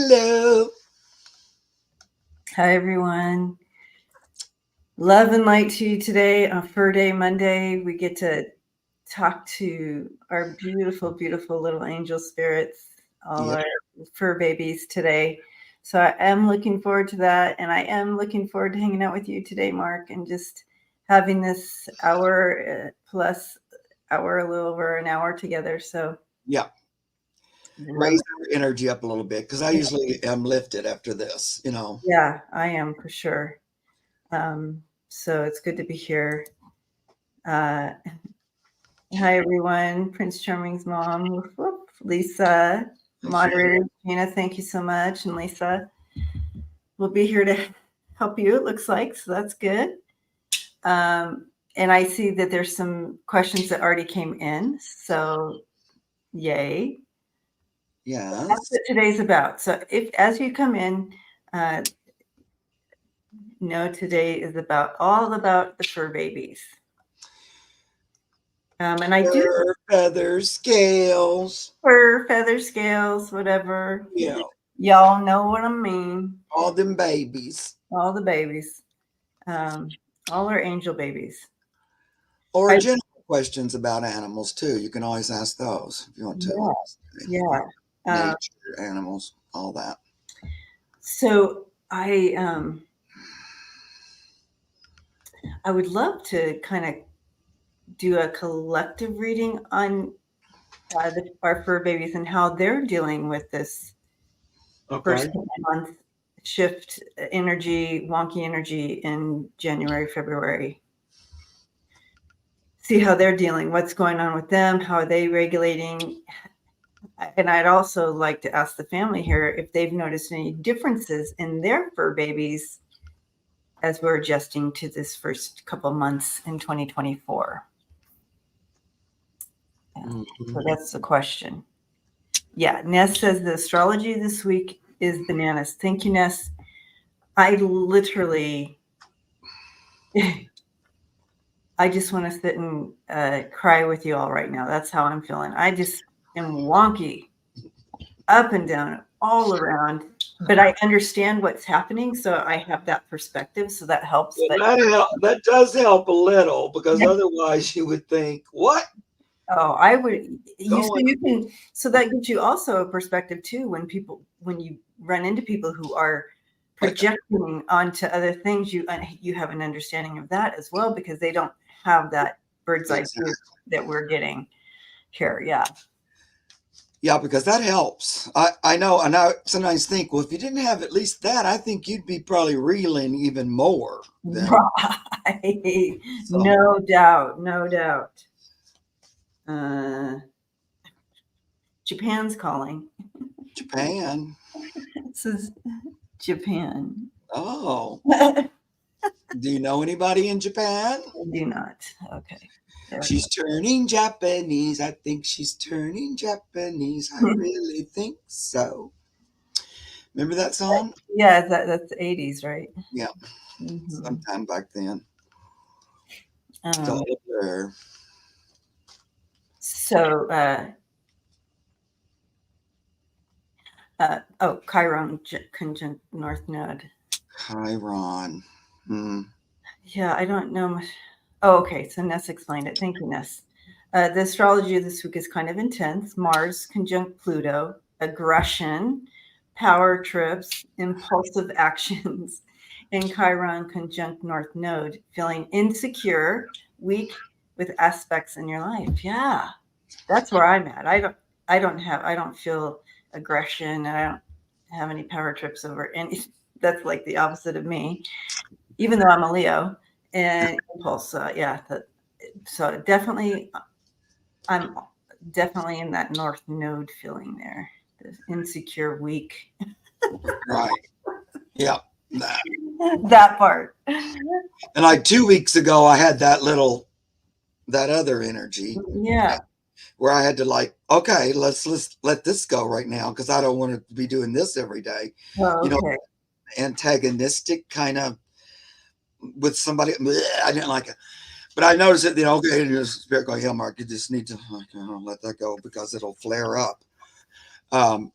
Hello. Hi, everyone. Love and light to you today on Furday Monday. We get to talk to our beautiful, beautiful little angel spirits, all Yep. our fur babies today. So I am looking forward to that. And I am looking forward to hanging out with you today, Mark, and just having this hour plus hour, a little over an hour together. So Yeah. love Raise it. our energy up a little bit because I usually am lifted after this, you know. Yeah, I am for sure. So it's good to be here. Uh, Hi, everyone. Prince Charming's mom, woof, woof. Lisa, moderator Gina, thank you so much. And Lisa will be here to help you, it looks like. So that's good. And I see that there's some questions that already came in. So yay. Yes. That's what today's about. So if as you come in, know today is all about the fur babies. And I do Fur, feathers, scales. fur, feather, scales, whatever. Yeah. Y'all know what I mean. All them babies. All the babies, um, all our angel babies. Or I, general questions about animals too. You can always ask those if you want to. yeah. Nature, animals, all that. So I would love to kind of do a collective reading on our fur babies and how they're dealing with this first Okay. month shift energy, wonky energy in January, February. See how they're dealing, what's going on with them, how are they regulating. And I'd also like to ask the family here if they've noticed any differences in their fur babies as we're adjusting to this first couple months in 2024. Mm-hmm. So that's the question. Yeah, Ness says the astrology this week is bananas. Thank you, Ness. I literally, I just want to sit and cry with you all right now. That's how I'm feeling. I just am wonky, up and down, all around. But I understand what's happening, so I have that perspective, so that helps. But That does help a little because otherwise you would think, what? oh, I would Going you can so that gives you also a perspective too when you run into people who are like projecting onto other things, you have an understanding of that as well because they don't have that bird's eye view exactly. that we're getting here. Yeah. Yeah, because that helps. I know, and I sometimes think, well, if you didn't have at least that, I think you'd be probably reeling even more than Right. so. No doubt. No doubt. Uh, Japan's calling. Japan. This is Japan. Oh, I do you know anybody in Japan? do not. Okay. There She's turning Japanese. I think she's turning Japanese. I we go. really think so. Remember that song? Yeah, that's the 80s, right? Yeah, Mhm. sometime back then. It's all Um, a blur. so, Chiron conjunct North Node. Chiron. Hmm. Yeah, I don't know much. Oh, okay. So Ness explained it. Thank you, Ness. The astrology of this week is kind of intense. Mars conjunct Pluto, aggression, power trips, impulsive actions, and Chiron conjunct North Node, feeling insecure, weak with aspects in your life. Yeah, that's where I'm at. I don't feel aggression, and I don't have any power trips over any. That's like the opposite of me, even though I'm a Leo and impulse. Yeah, so definitely, I'm definitely in that North Node feeling there, the insecure, weak, Right. Yeah. That. that part. And like 2 weeks ago, I had that other energy Yeah. where I had to like, okay, let's let this go right now because I don't want to be doing this every day. Oh, You know, okay. antagonistic kind of with somebody. Bleh, I didn't like it, but I noticed it. Okay, and the spirit going, yeah, Mark, you just need to like, let that go because it'll flare up. Um,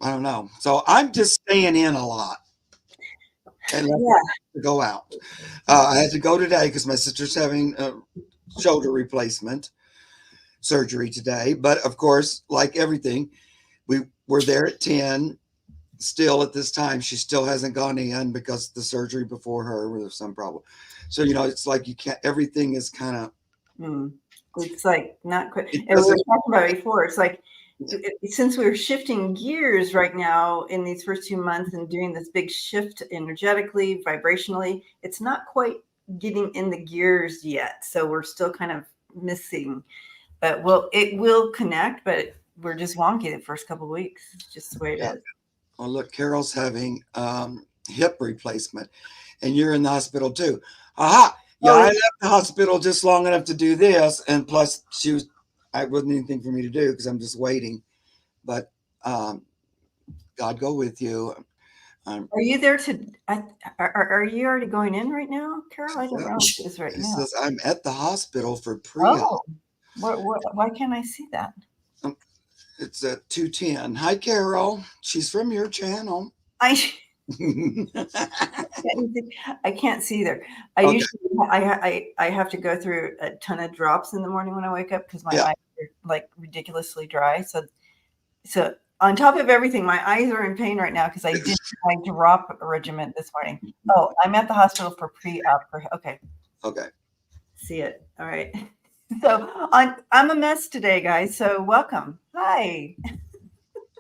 I don't know. So I'm just staying in a lot and let Yeah. to go out. I had to go today because my sister's having a shoulder replacement surgery today. But of course, like everything, we were there at 10. Still at this time, she still hasn't gone in because the surgery before her was some problem. So, it's like you can't, everything is kind of, It's like not quite. it And we were doesn't, talking about it before. It's like since we're shifting gears right now in these first 2 months and doing this big shift energetically, vibrationally, it's not quite getting in the gears yet. So we're still kind of missing. But it will connect, but we're just wonky the first couple of weeks. It's just the way it yeah. is. Oh, look, Carol's having hip replacement and you're in the hospital too. Aha. Yeah, Oh, I left the hospital just long enough to do this. And plus, I wasn't anything for me to do because I'm just waiting. But um, God go with you. are you there to? Are you already going in right now, Carol? I don't know if it is right She now. says, I'm at the hospital for pre-op. Oh, why can't I see that? It's at 210. Hi, Carol. She's from your channel. I I can't see there. I usually I have to go through a ton of drops in the morning when I wake up because my Yeah. eyes are like ridiculously dry. So on top of everything, my eyes are in pain right now because I did my drop regimen this morning. Oh, I'm at the hospital for pre-op. Okay, Okay. see it. All right. So I'm a mess today, guys. So welcome. Hi.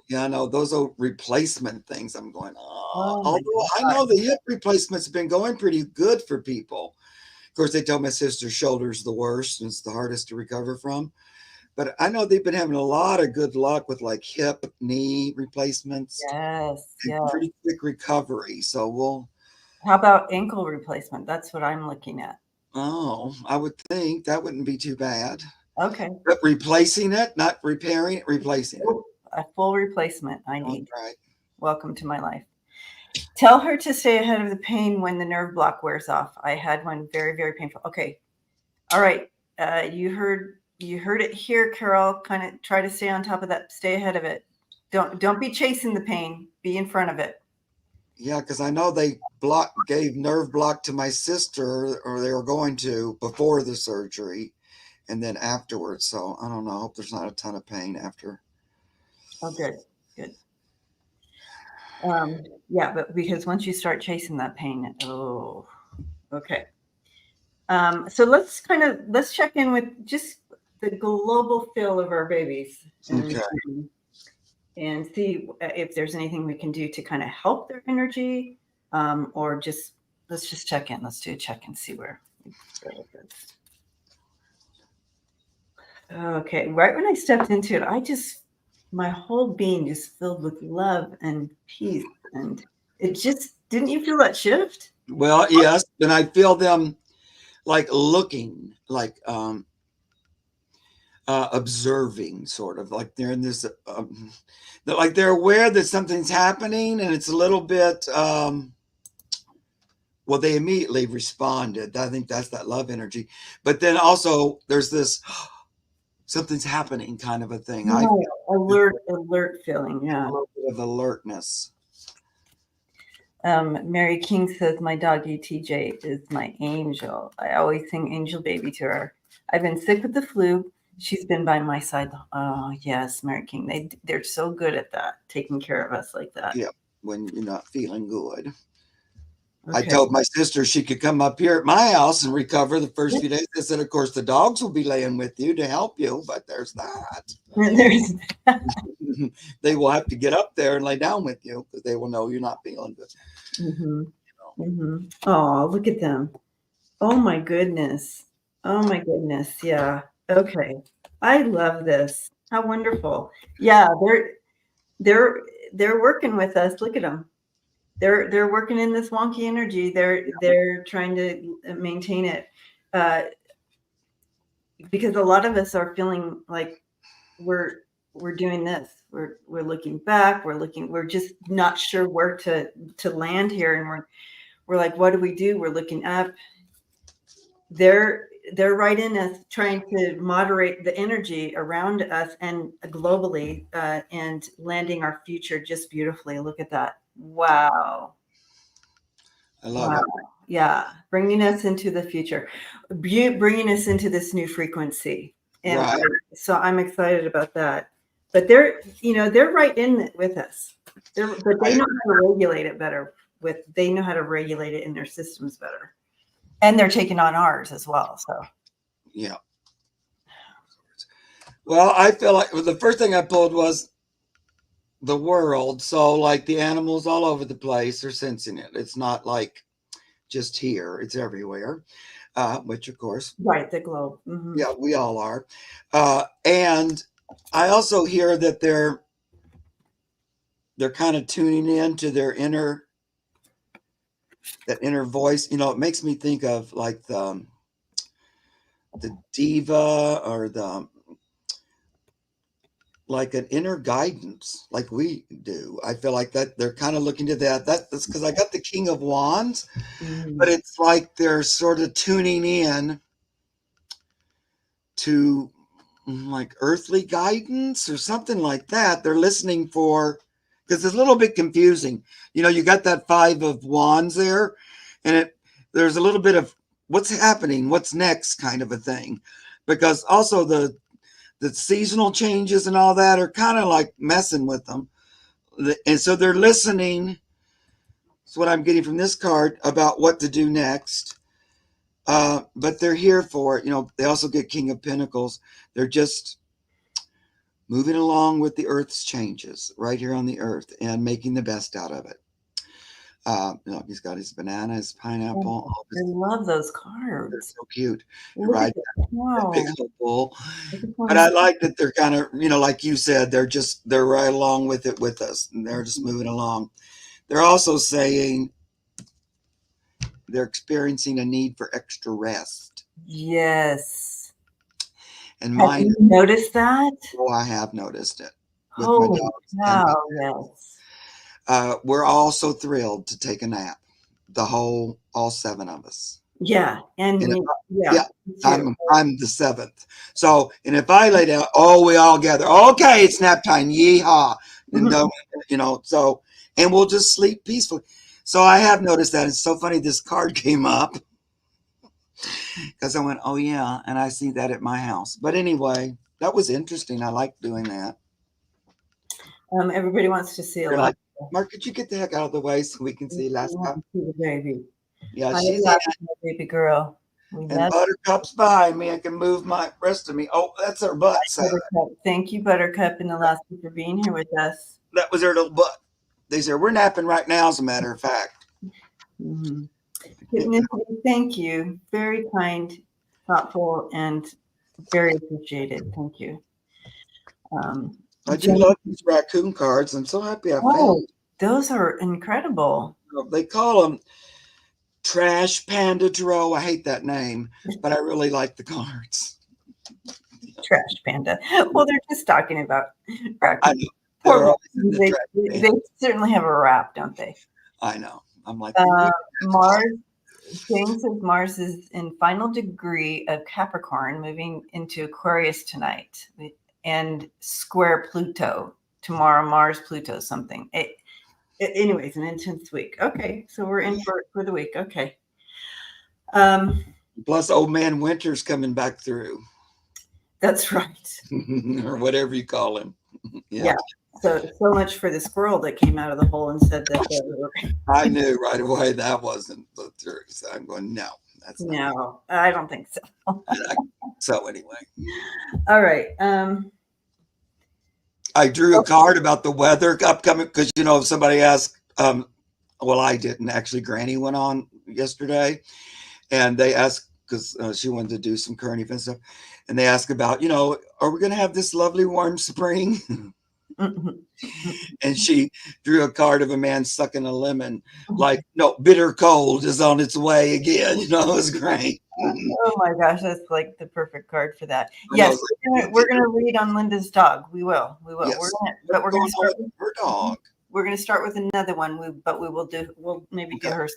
Yeah, I know those are replacement things. I'm going, Oh my although I God. know the hip replacements have been going pretty good for people. Of course, they tell my sister's shoulder's the worst and it's the hardest to recover from. But I know they've been having a lot of good luck with like hip, knee replacements Yes. and Yeah. pretty quick recovery. So How about ankle replacement? That's what I'm looking at. I would think that wouldn't be too bad. Okay. But replacing it, not repairing it, replacing it. A full replacement I All need. right. Welcome to my life. Tell her to stay ahead of the pain when the nerve block wears off. I had one very, very painful. Okay. All right. You heard it here, Carol. Kind of try to stay on top of that. Stay ahead of it. Don't be chasing the pain. Be in front of it. Yeah, because I know they gave nerve block to my sister, or they were going to before the surgery, and then afterwards. So I don't know. I hope there's not a ton of pain after. Oh, good. Good. Yeah, but because once you start chasing that pain, oh, okay. So let's check in with just the global feel of our babies Okay. and see if there's anything we can do to kind of help their energy, or just let's just check in. Let's do a check and see where we go with this. Okay, right when I stepped into it, my whole being just filled with love and peace, and it just didn't you feel that shift? Well, yes, and I feel them like looking, like observing, sort of like they're in this, like they're aware that something's happening, and it's a little bit. Well, they immediately responded. I think that's that love energy, but then also there's this something's happening kind of a thing. I No, feel alert feeling, a yeah. little bit of alertness. Mary King says, my doggy TJ is my angel. I always sing Angel Baby to her. I've been sick with the flu. She's been by my side. Oh, yes, Mary King. They're so good at that, taking care of us like that. Yeah, when you're not feeling good. I Okay. told my sister she could come up here at my house and recover the first few days. I said, of course, the dogs will be laying with you to help you, but there's that. There's They will have to get up there and lay down with you because they will know you're not feeling good. Oh, look at them. Oh my goodness. Oh my goodness. Yeah. Okay. I love this. How wonderful. Yeah, they're they're working with us. Look at them. They're working in this wonky energy. They're trying to maintain it, because a lot of us are feeling like we're doing this. We're looking back. We're just not sure where to land here, and we're like, what do we do? We're looking up. they're right in us trying to moderate the energy around us and globally, and landing our future just beautifully. Look at that. Wow. I love Wow. it. Yeah. Bringing us into the future, bringing us into this new frequency. And Right. so I'm excited about that. But they're right in it with us. But they I, know how to regulate it better. They know how to regulate it in their systems better, and they're taking on ours as well. So yeah. Well, I feel like the first thing I pulled was the world. So, like the animals all over the place are sensing it. It's not like just here, it's everywhere, which, of course, right, the globe. Hmm. yeah, we all are. And I also hear that they're kind of tuning in to their inner voice. It makes me think of like the diva or the like an inner guidance like we do. I feel like that they're kind of looking to that's because I got the King of Wands, Hmm. but it's like they're sort of tuning in to like earthly guidance or something like that. They're listening for, because it's a little bit confusing. You got that Five of Wands there, and there's a little bit of what's happening, what's next kind of a thing, because also the seasonal changes and all that are kind of like messing with them. And so they're listening. That's what I'm getting from this card about what to do next. But they're here for it. They also get King of Pentacles. They're just moving along with the Earth's changes right here on the Earth and making the best out of it. He's got his banana, his pineapple. All I love those they're cards. so cute. They're Look at riding that. that big Wow. old bull. I just But want I to like that they're kind of, like you said, they're right along with it with us, and they're just moving along. They're also saying they're experiencing a need for extra rest. yes. And Have mine, you noticed that? oh, I have noticed it with my Holy dogs and my cow, yes. we're all so thrilled to take a nap. All seven of us. Yeah, and And if, yeah, yeah, me too. I'm the seventh. So, and if I lay down, oh, we all gather. Okay, it's nap time. Yeehaw! And Mhm. so, and we'll just sleep peacefully. So I have noticed that. It's so funny. This card came up because I went, oh yeah, and I see that at my house. But anyway, that was interesting. I like doing that. Everybody wants to see You're Alaska. like, Mark, could you get the heck out of the way so we can see We want Alaska? to see the baby. Yeah, Hi, she's in. Alaska, baby girl. We And love Buttercup's behind me. I can move my rest of me. Oh, that's her butt side. Buttercup. Thank you, Buttercup and Alaska, for being here with us. That was her little butt. They said, we're napping right now, as a matter of fact. Mm-hmm. Thank you. Very kind, thoughtful, and very appreciated. Thank you. Um, I do Jen- love these raccoon cards. I'm so happy I oh, found those are incredible. them. They call them Trash Panda Tarot. I hate that name, but I really like the cards. Trash panda. Well, they're just talking about I raccoons. know. Poor They're always in raccoons. the They, trash they can. certainly have a rap, don't they? I know. I'm like, Uh, Mars, Jane says Mars is in final degree of Capricorn, moving into Aquarius tonight, and square Pluto tomorrow. Mars, Pluto, something. Anyways, an intense week. Okay, so we're in for the week. Okay. Um, plus, old man Winter's coming back through, that's right. or whatever you call him. Yeah. Yeah. So much for the squirrel that came out of the hole and said that they were. I knew right away that wasn't the truth. So I'm going, no, that's not. No, I don't think so. So anyway, All right. I drew a card about the weather upcoming because if somebody asked, well, I didn't actually. Granny went on yesterday, and they asked because she wanted to do some current event stuff, and they asked about, are we going to have this lovely warm spring? And she drew a card of a man sucking a lemon, like, no, bitter cold is on its way again. It was great. Oh my gosh, that's like the perfect card for that. I know, Yes, we're gonna read on Linda's dog. We will. yes. But we're gonna What's going start. on with her dog? We're gonna start with another one. But we will do. We'll maybe do Okay. her.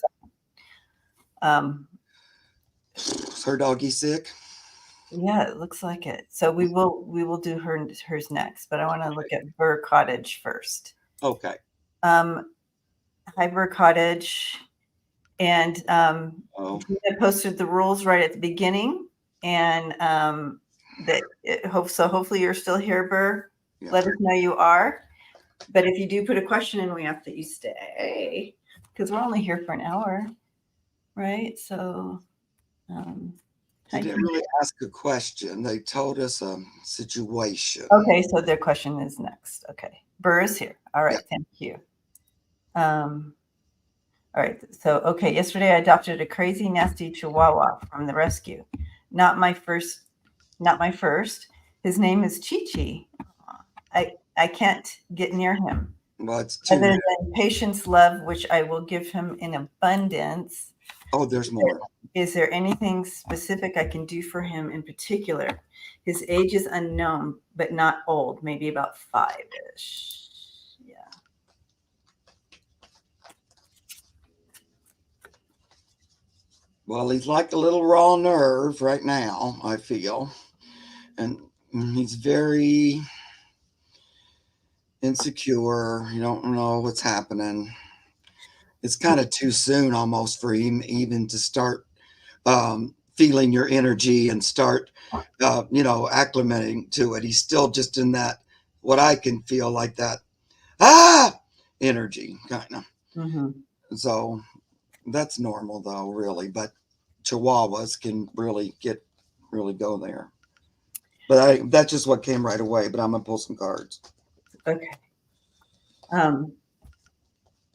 Um, her doggy sick? Yeah, it looks like it. So we will do hers next, but I want to look at Burr Cottage first. Okay. Um, Hi, Burr Cottage, and Oh, Gina posted the rules right at the beginning, and hopefully you're still here, Burr. yeah. Let us know you are. But if you do put a question in, we ask that you stay because we're only here for an hour, right? So, They hi, didn't really ask a question. They told us a situation. okay, so their question is next. Okay. Burr is here. All Yeah. right. Thank you. All right. So, okay. Yesterday I adopted a crazy, nasty Chihuahua from the rescue. Not my first. Not my first. His name is Chi Chi. I can't get near him. Well, it's Other too. than patience, love, which I will give him in abundance. Oh, there's more. Is there anything specific I can do for him in particular? His age is unknown, but not old, maybe about 5-ish. Yeah. Well, he's like a little raw nerve right now, I feel. And he's very insecure. You don't know what's happening. It's kind of too soon almost for him even to start feeling your energy and start, acclimating to it. He's still just in that, what I can feel like that, energy kind of. Mm-hmm. So that's normal though, really. But Chihuahuas can really go there. But that's just what came right away. But I'm gonna pull some cards. Okay.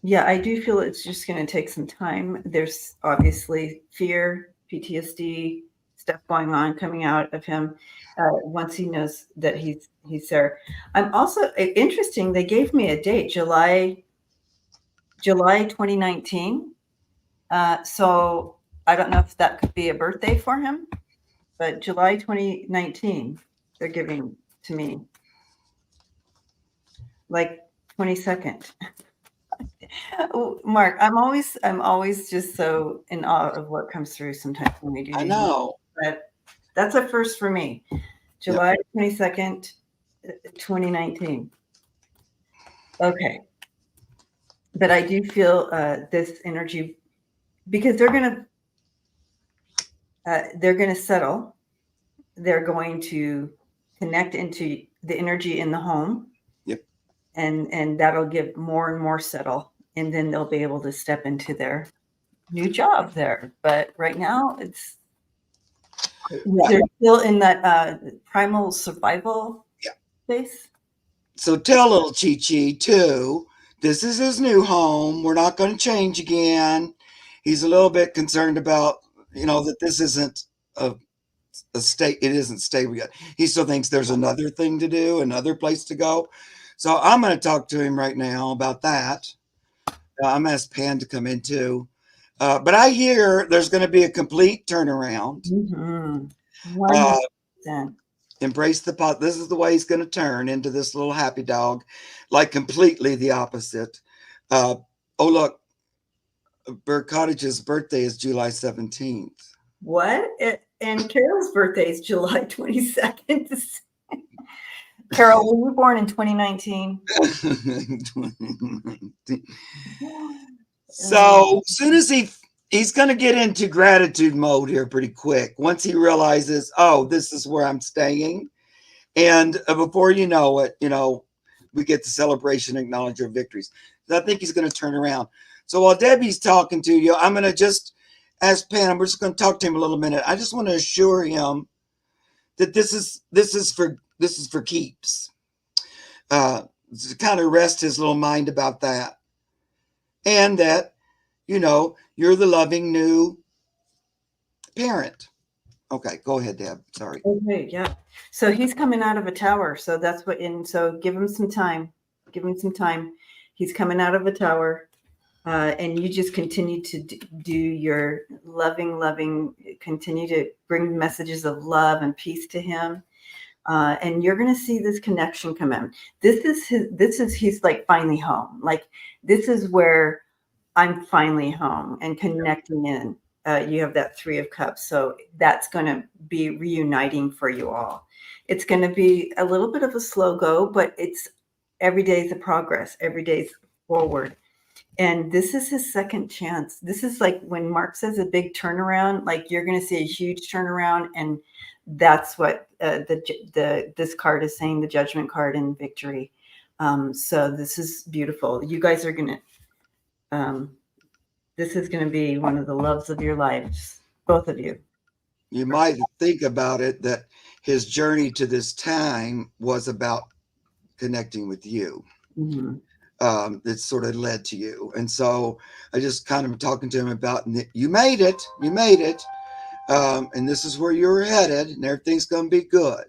Yeah, I do feel it's just going to take some time. There's obviously fear, PTSD stuff going on coming out of him once he knows that he's there. I'm also interesting. They gave me a date, July 2019. So I don't know if that could be a birthday for him, but July 2019 they're giving to me, like 22nd. Oh, Mark, I'm always just so in awe of what comes through sometimes when we do I these. know. But that's a first for me. Yep. July 22nd, 2019. Okay. But I do feel this energy because they're gonna settle. They're going to connect into the energy in the home. Yep. And that'll give more and more settle. And then they'll be able to step into their new job there. But right now they're still in that primal survival space. So tell little Chi Chi too. This is his new home. We're not going to change again. He's a little bit concerned about, that this isn't a state. It isn't stable yet. He still thinks there's another thing to do, another place to go. So I'm going to talk to him right now about that. I'm asked Pan to come in too. But I hear there's going to be a complete turnaround. Mm-hmm. Uh, 100%. embrace the pot. This is the way he's going to turn into this little happy dog, like completely the opposite. Oh, look, Burr Cottage's birthday is July 17th. What? And Carol's birthday is July 22nd. Carol, were you born in 2019? So as soon as he's going to get into gratitude mode here pretty quick once he realizes, oh, this is where I'm staying. And before you know it, we get the celebration, acknowledge your victories. I think he's going to turn around. So while Debbie's talking to you, I'm going to just ask Pam. We're just going to talk to him a little minute. I just want to assure him that this is for keeps. To kind of rest his little mind about that, and that you're the loving new parent. Okay, go ahead, Deb. Sorry. Okay, yeah. So he's coming out of a tower. So that's what. And so give him some time. Give him some time. He's coming out of a tower. And you just continue to do your loving, continue to bring messages of love and peace to him. And you're going to see this connection come in. He's like finally home. Like this is where I'm finally home and connecting in. you have that Three of Cups. So that's going to be reuniting for you all. It's going to be a little bit of a slow go, but it's every day is a progress. Every day is forward. And this is his second chance. This is like when Mark says a big turnaround, like you're going to see a huge turnaround, and that's what this card is saying, the Judgment card and victory. So this is beautiful. You guys are going to, this is going to be one of the loves of your lives, both of you. You might think about it that his journey to this time was about connecting with you. Mm-hmm. That sort of led to you. And so I just kind of talking to him about, you made it, you made it. And this is where you're headed, and everything's going to be good.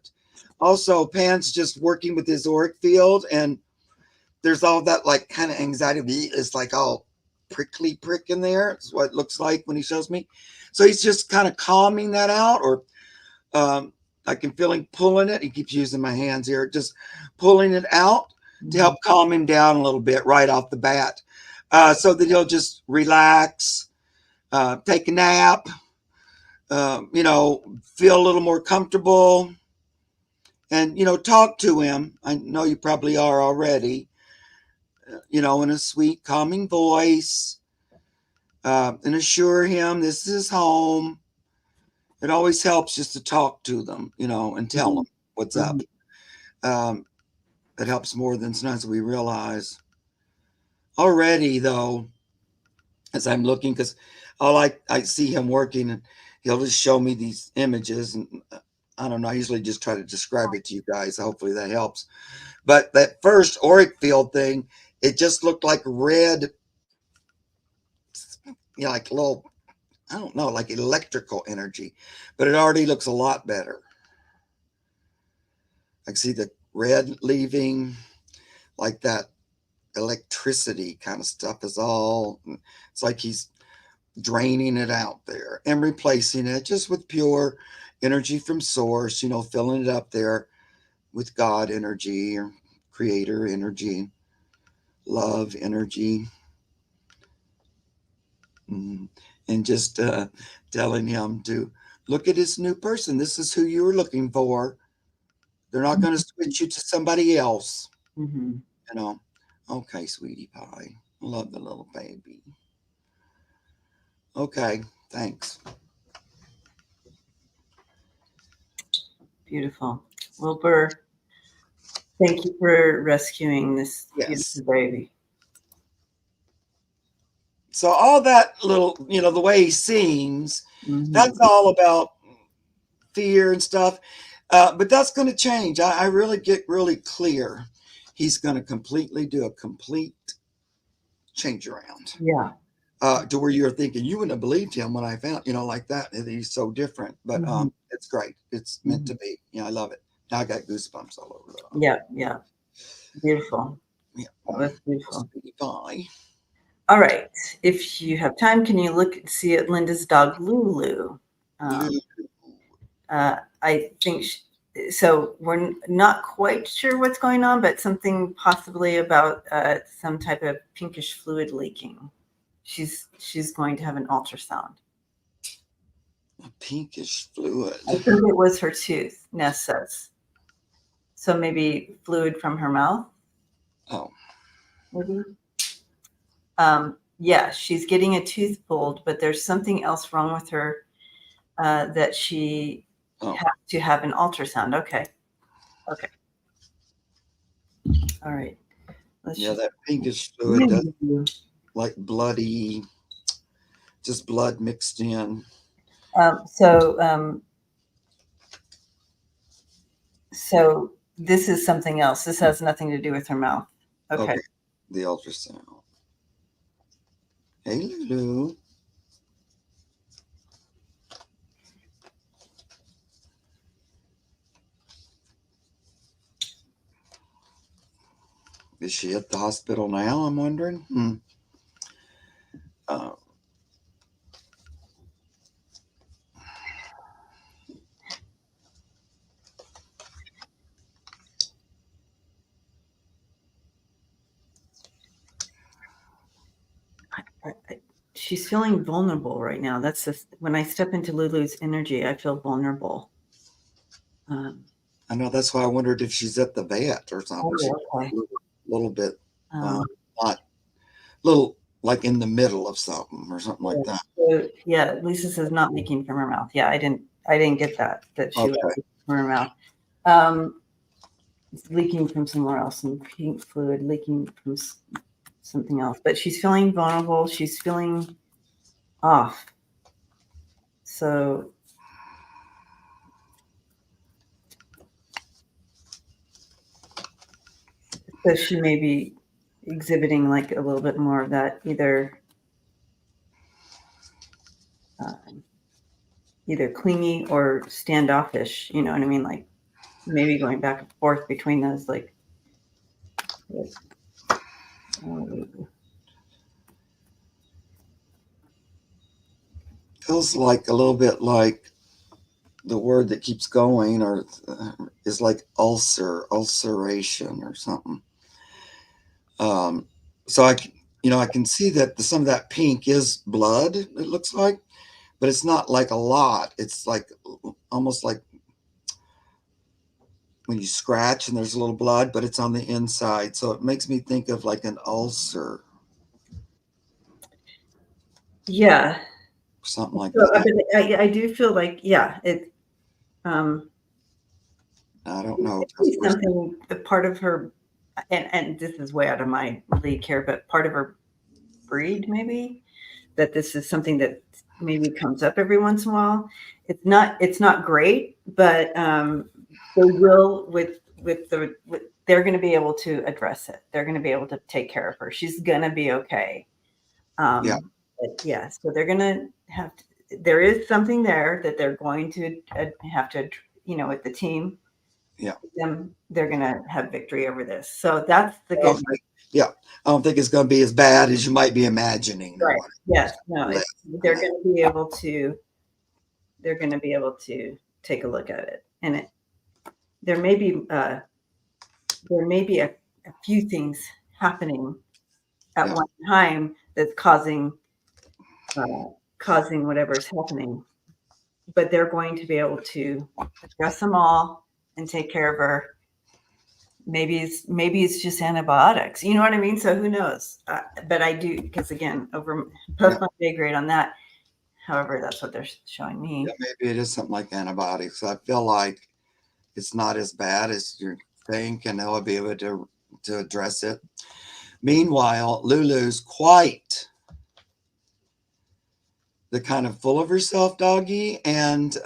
Also, Pan's just working with his auric field, and there's all that like kind of anxiety. It's like all prickly prick in there. It's what it looks like when he shows me. So he's just kind of calming that out, or I can feel him pulling it. He keeps using my hands here, just pulling it out to help calm him down a little bit right off the bat, so that he'll just relax, take a nap, feel a little more comfortable, and talk to him. I know you probably are already, in a sweet, calming voice, and assure him this is his home. It always helps just to talk to them, and tell them what's up. It helps more than sometimes we realize. Already, though, as I'm looking, because I see him working, and he'll just show me these images, and I don't know. I usually just try to describe it to you guys. Hopefully that helps. But that first auric field thing, it just looked like red, like little, I don't know, like electrical energy, but it already looks a lot better. I can see the red leaving, like that electricity kind of stuff is all, it's like he's draining it out there and replacing it just with pure energy from source, filling it up there with God energy or creator energy, love energy. And just telling him to look at his new person. This is who you were looking for. They're not going to switch you to somebody else. Mm-hmm. Okay, sweetie pie. Love the little baby. Okay, thanks. Beautiful. Wilbur, thank you for rescuing this Yes. beautiful baby. So all that little, the way he seems, that's Mm-hmm. all about fear and stuff. But that's going to change. I really get really clear. He's going to completely do a complete change around. Yeah. To where you're thinking you wouldn't have believed him when I found, like that. He's so different, but Mm-hmm. it's great. It's meant to be. I love it. Now I got goosebumps all over the. Yeah. Yeah. Beautiful. Yeah. That was beautiful. Bye. All right. If you have time, can you see at Linda's dog Lulu? I think so. We're not quite sure what's going on, but something possibly about some type of pinkish fluid leaking. She's going to have an ultrasound. A pinkish fluid. I think it was her tooth, Ness says. So maybe fluid from her mouth. Oh. Maybe. Yeah, she's getting a tooth pulled, but there's something else wrong with her that she has to have an ultrasound. Okay. All right. That pinkish fluid does like bloody, just blood mixed in. So this is something else. This has nothing to do with her mouth. Okay. The ultrasound. Hey, Lulu. Is she at the hospital now? I'm wondering. she's feeling vulnerable right now. That's just when I step into Lulu's energy, I feel vulnerable. I know that's why I wondered if she's at the vet or something. She's Okay. a little bit, Um, not little like in the middle of something or something like that. so, yeah, Lisa says not leaking from her mouth. Yeah, I didn't get that she was Okay. leaking from her mouth. It's leaking from somewhere else, some pink fluid leaking from something else. But she's feeling vulnerable. She's feeling off. So she may be exhibiting like a little bit more of that either clingy or standoffish. You know what I mean? Like maybe going back and forth between those. Like, Feels like a little bit like the word that keeps going, or is like ulceration or something. So I can see that some of that pink is blood. It looks like, but it's not like a lot. It's like almost like when you scratch and there's a little blood, but it's on the inside. So it makes me think of like an ulcer. yeah. Something like So, that. I do feel like, yeah, it. I don't know. Something, the part of her, and this is way out of my league here, but part of her breed, maybe, that this is something that maybe comes up every once in a while. It's not great, but they will they're going to be able to address it. They're going to be able to take care of her. She's going to be okay. Yeah. Yeah. So they're going to have to, there is something there that they're going to have to, with the team. Yeah. They're going to have victory over this. So that's the good. Yeah. I don't think it's going to be as bad as you might be imagining. Right. Yes. No, they're going to be able to, take a look at it. And there may be a few things happening at one time that's causing whatever's happening, but they're going to be able to address them all and take care of her. Maybe it's just antibiotics. You know what I mean? So who knows? But I do, because again, over both my pay grade on that. However, that's what they're showing me. Yeah, maybe it is something like antibiotics. I feel like it's not as bad as you think, and they'll be able to address it. Meanwhile, Lulu's quite the kind of full of herself doggy, and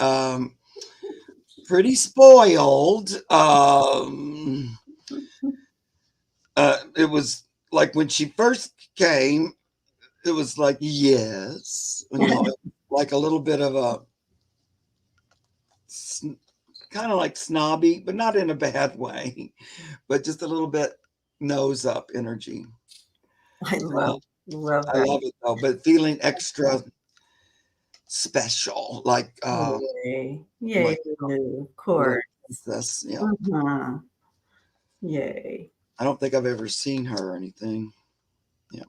pretty spoiled. It was like when she first came, it was like, yes, like a little bit of a kind of like snobby, but not in a bad way, but just a little bit nose up energy. I love I love it though, but feeling extra special, like yay, like, of course. That's Yay. I don't think I've ever seen her or anything. Yeah.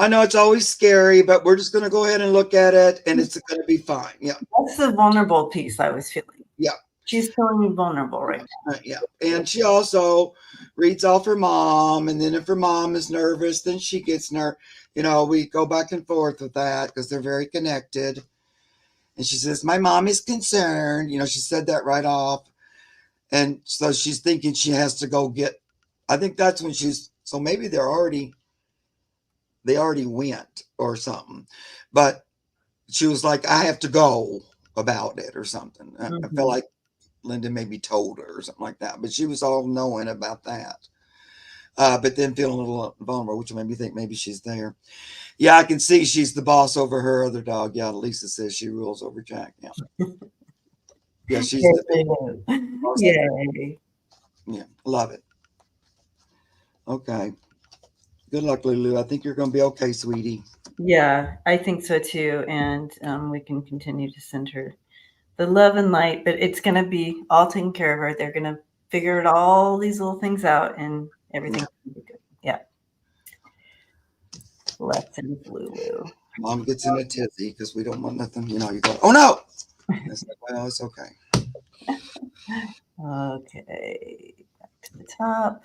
I know it's always scary, but we're just going to go ahead and look at it, and it's going to be fine. Yeah. That's the vulnerable piece I was feeling. Yeah. She's feeling vulnerable right now. Yeah. And she also reads off her mom, and then if her mom is nervous, then she gets nervous. We go back and forth with that because they're very connected. And she says, my mom is concerned. She said that right off. And so she's thinking she has to go get, I think that's when so maybe they already went or something. But she was like, I have to go about it or something. I felt like Linda maybe told her or something like that. But she was all knowing about that. But then feeling a little vulnerable, which made me think maybe she's there. Yeah, I can see she's the boss over her other dog. Yeah, Lisa says she rules over Jack. Yeah. Yeah, she's the boss. Yay. Yeah, love it. Okay. Good luck, Lulu. I think you're going to be okay, sweetie. Yeah, I think so too. And we can continue to send her the love and light, but it's going to be all taken care of her. They're going to figure all these little things out, and everything's going to be good. Yeah. Blessings, Lulu. Mom gets in a tizzy because we don't want nothing. You know, you go, oh no. It's like, well, it's okay. Okay, back to the top.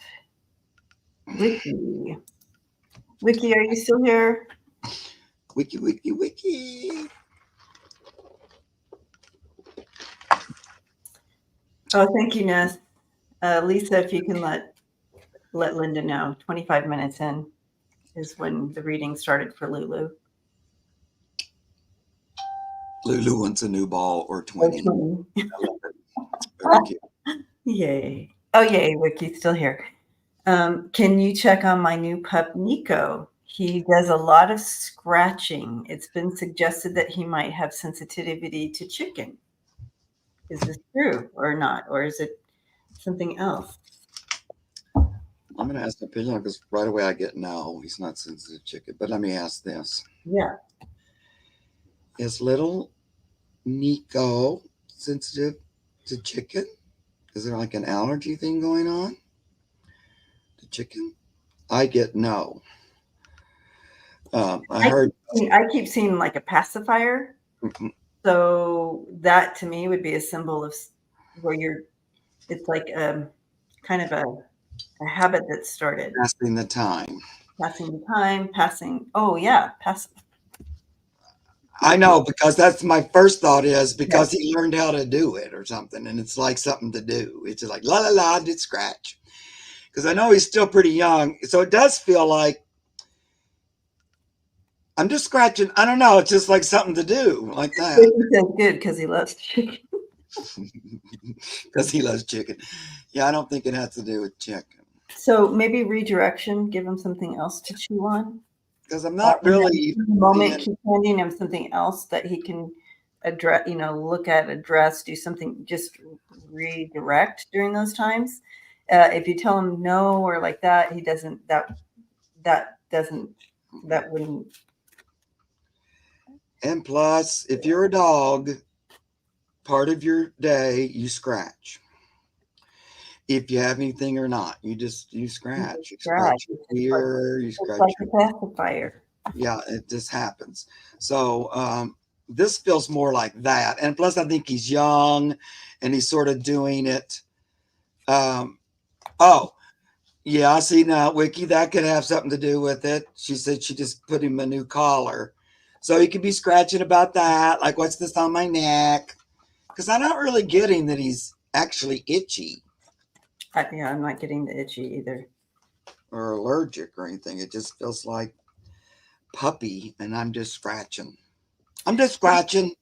Wiki. Wiki, are you still here? Wiki, wiki, wiki. Oh, thank you, Ness. Lisa, if you can let Linda know, 25 minutes in is when the reading started for Lulu. Lulu wants a new ball or 20. I love it. Very cute. Yay. Oh, yay, Wiki's still here. Can you check on my new pup, Nico? He does a lot of scratching. It's been suggested that he might have sensitivity to chicken. Is this true or not? Or is it something else? I'm going to ask the opinion because right away I get no, he's not sensitive to chicken. But let me ask this. Yeah. Is little Nico sensitive to chicken? Is there like an allergy thing going on to chicken? I get no. I heard. I keep seeing like a pacifier. So that to me would be a symbol of where it's like kind of a habit that started. Passing the time. Passing the time, oh yeah, I know, because that's my first thought is because he learned how to do it or something, and it's like something to do. It's just like la la la, I did scratch. Because I know he's still pretty young, so it does feel like I'm just scratching. I don't know. It's just like something to do like that. He says good because he loves chicken. Because he loves chicken. Yeah, I don't think it has to do with chicken. So maybe redirection, give him something else to chew on. Because I'm not really in the moment, keep handing him something else that he can address, look at, address, do something, just redirect during those times. If you tell him no or like that, he doesn't, that wouldn't. And plus, if you're a dog, part of your day you scratch. If you have anything or not, you scratch. You scratch your ear, you scratch your pacifier. Yeah, it just happens. So this feels more like that. And plus, I think he's young and he's sort of doing it. Oh, yeah, I see now, Wiki, that could have something to do with it. She said she just put him a new collar. So he could be scratching about that. Like, what's this on my neck? Because I'm not really getting that he's actually itchy. Yeah, I'm not getting the itchy either. Or allergic or anything. It just feels like puppy, and I'm just scratching. I'm just scratching.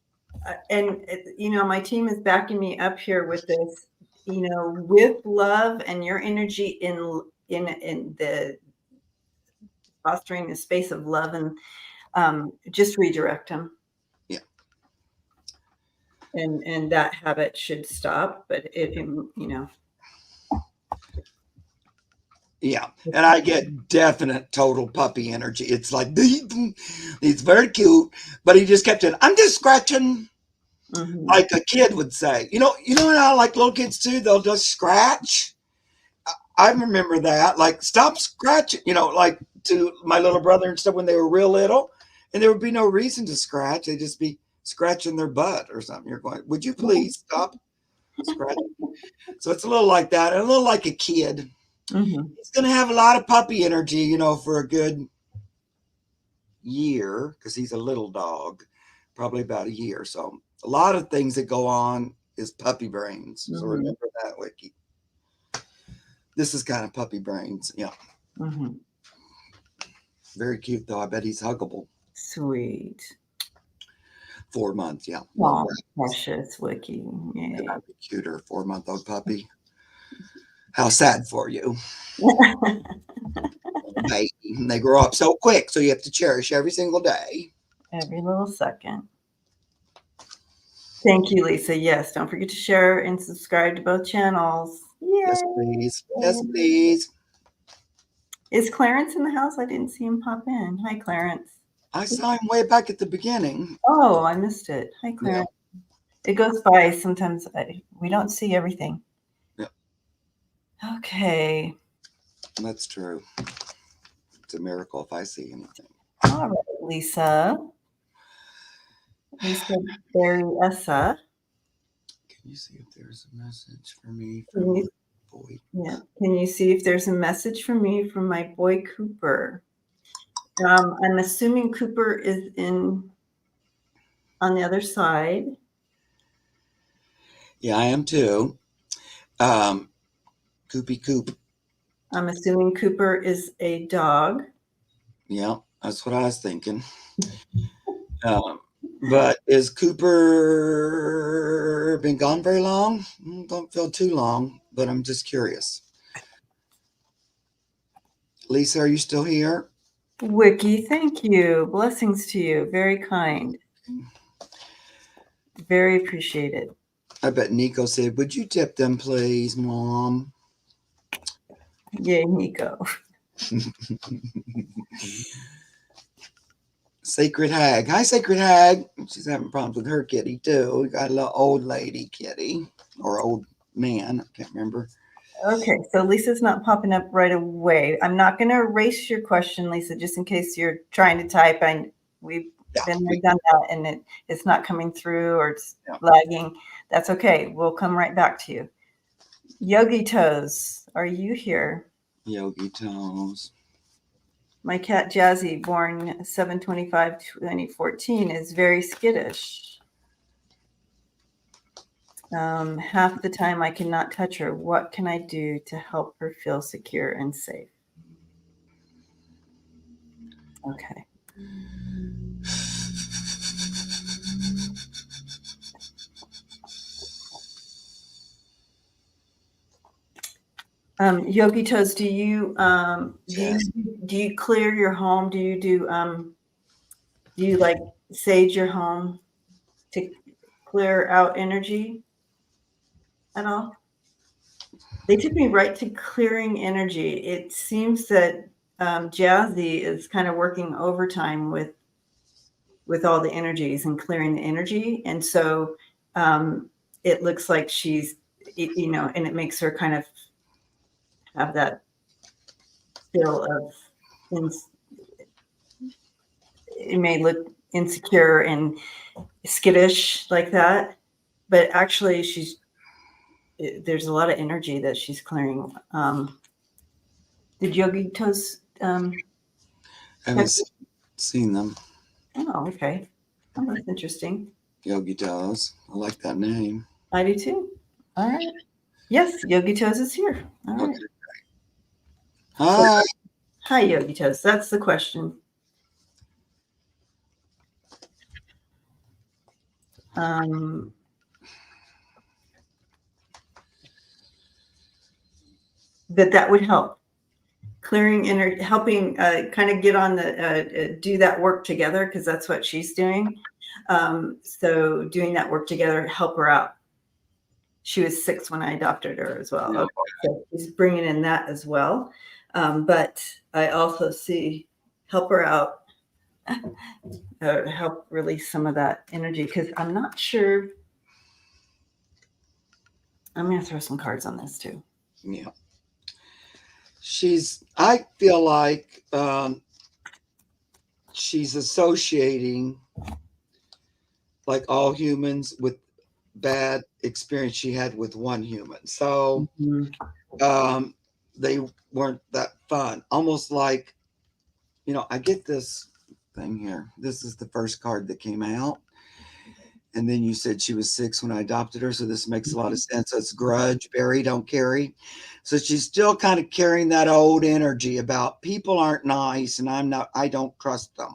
And my team is backing me up here with this. With love and your energy in the fostering the space of love, and just redirect them. Yeah. And that habit should stop. But Yeah, and I get definite total puppy energy. It's like he's very cute, but he just kept saying, "I'm just scratching," like a kid would say. You know how like little kids too, they'll just scratch. I remember that, like stop scratching. Like to my little brother and stuff when they were real little, and there would be no reason to scratch. They'd just be scratching their butt or something. You're going, would you please stop scratching? So it's a little like that, and a little like a kid. He's going to have a lot of puppy energy, for a good year because he's a little dog, probably about a year. So a lot of things that go on is puppy brains. So remember that, Wiki. This is kind of puppy brains. Yeah. Very cute, though. I bet he's huggable. Sweet. 4 months, yeah. Oh, precious, Wiki. Yeah. That'd be cuter, 4-month-old puppy. How sad for you. They grow up so quick, so you have to cherish every single day. Every little second. Thank you, Lisa. Yes, don't forget to share and subscribe to both channels. Yay. Yes, please. Yes, please. Is Clarence in the house? I didn't see him pop in. Hi, Clarence. I saw him way back at the beginning. Oh, I missed it. Hi, Clarence. Yeah. It goes by sometimes. We don't see everything. Yeah. Okay. That's true. It's a miracle if I see anything. All right, Lisa. Lisa Berryessa. Can you see if there's a message for me Can from you, my boy? yeah. Can you see if there's a message from me from my boy Cooper? I'm assuming Cooper is on the other side. Yeah, I am too. Coopy Coop. I'm assuming Cooper is a dog. Yeah, that's what I was thinking. But is Cooper been gone very long? Don't feel too long, but I'm just curious. Lisa, are you still here? Wiki, thank you. Blessings to you. Very kind. Very appreciated. I bet Nico said, "Would you tip them, please, Mom?" Yay, Nico. Sacred Hag. Hi, Sacred Hag. She's having problems with her kitty, too. We got a little old lady kitty or old man. I can't remember. Okay, so Lisa's not popping up right away. I'm not going to erase your question, Lisa, just in case you're trying to type. We've Yeah, been there, done that, and it's not coming through or it's yeah. lagging. That's okay. We'll come right back to you. Yogi Toes, are you here? Yogi Toes. My cat Jazzy, born 7/25/2014, is very skittish. Half the time I cannot touch her. What can I do to help her feel secure and safe? Okay. Yogi Toes, do you clear your home? Do you like sage your home to clear out energy at all? They took me right to clearing energy. It seems that Jazzy is kind of working overtime with all the energies and clearing the energy, and so it looks like she's, and it makes her kind of have that feel of, it may look insecure and skittish like that, but actually there's a lot of energy that she's clearing. Did Yogi Toes? I haven't seen them. Oh, okay. Oh, that's interesting. Yogi Toes. I like that name. I do too. All right. Yes, Yogi Toes is here. All right. Okay. Hi. Hi, Yogi Toes. That's the question. That would help. Clearing energy, helping kind of get on the do that work together, because that's what she's doing. So doing that work together, help her out. She was 6 when I adopted her as well. Okay. So she's bringing in that as well. But I also see help her out, help release some of that energy, because I'm not sure. I'm going to throw some cards on this too. Yeah. I feel like she's associating, like all humans, with bad experience she had with one human. So they weren't that fun. Almost like, I get this thing here. This is the first card that came out. And then you said she was 6 when I adopted her. So this makes a lot of sense. So it's grudge, bury, don't carry. So she's still kind of carrying that old energy about people aren't nice and I don't trust them.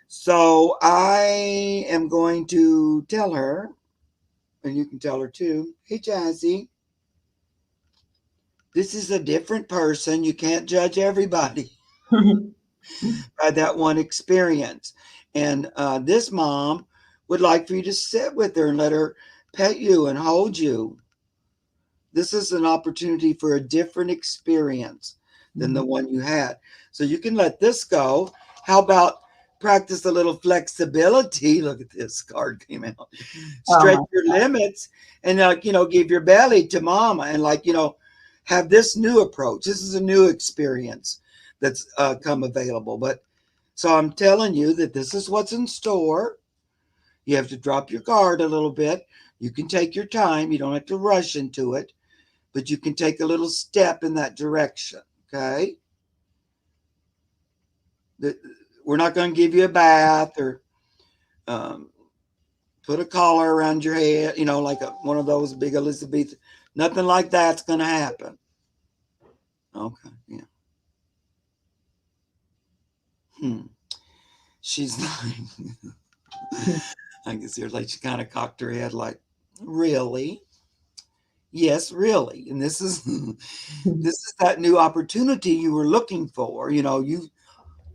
So I am going to tell her, and you can tell her too, hey, Jazzy, this is a different person. You can't judge everybody by that one experience. And this mom would like for you to sit with her and let her pet you and hold you. This is an opportunity for a different experience than the one you had. So you can let this go. How about practice a little flexibility? Look at this card came out. Stretch your limits and give your belly to mama and have this new approach. This is a new experience that's come available. But So I'm telling you that this is what's in store. You have to drop your guard a little bit. You can take your time. You don't have to rush into it, but you can take a little step in that direction. Okay. We're not going to give you a bath or um, put a collar around your head, like one of those big Elizabeth. Nothing like that's going to happen. Okay. Yeah. She's like, I can see her like she kind of cocked her head like, really? Yes, really. And this is this is that new opportunity you were looking for. You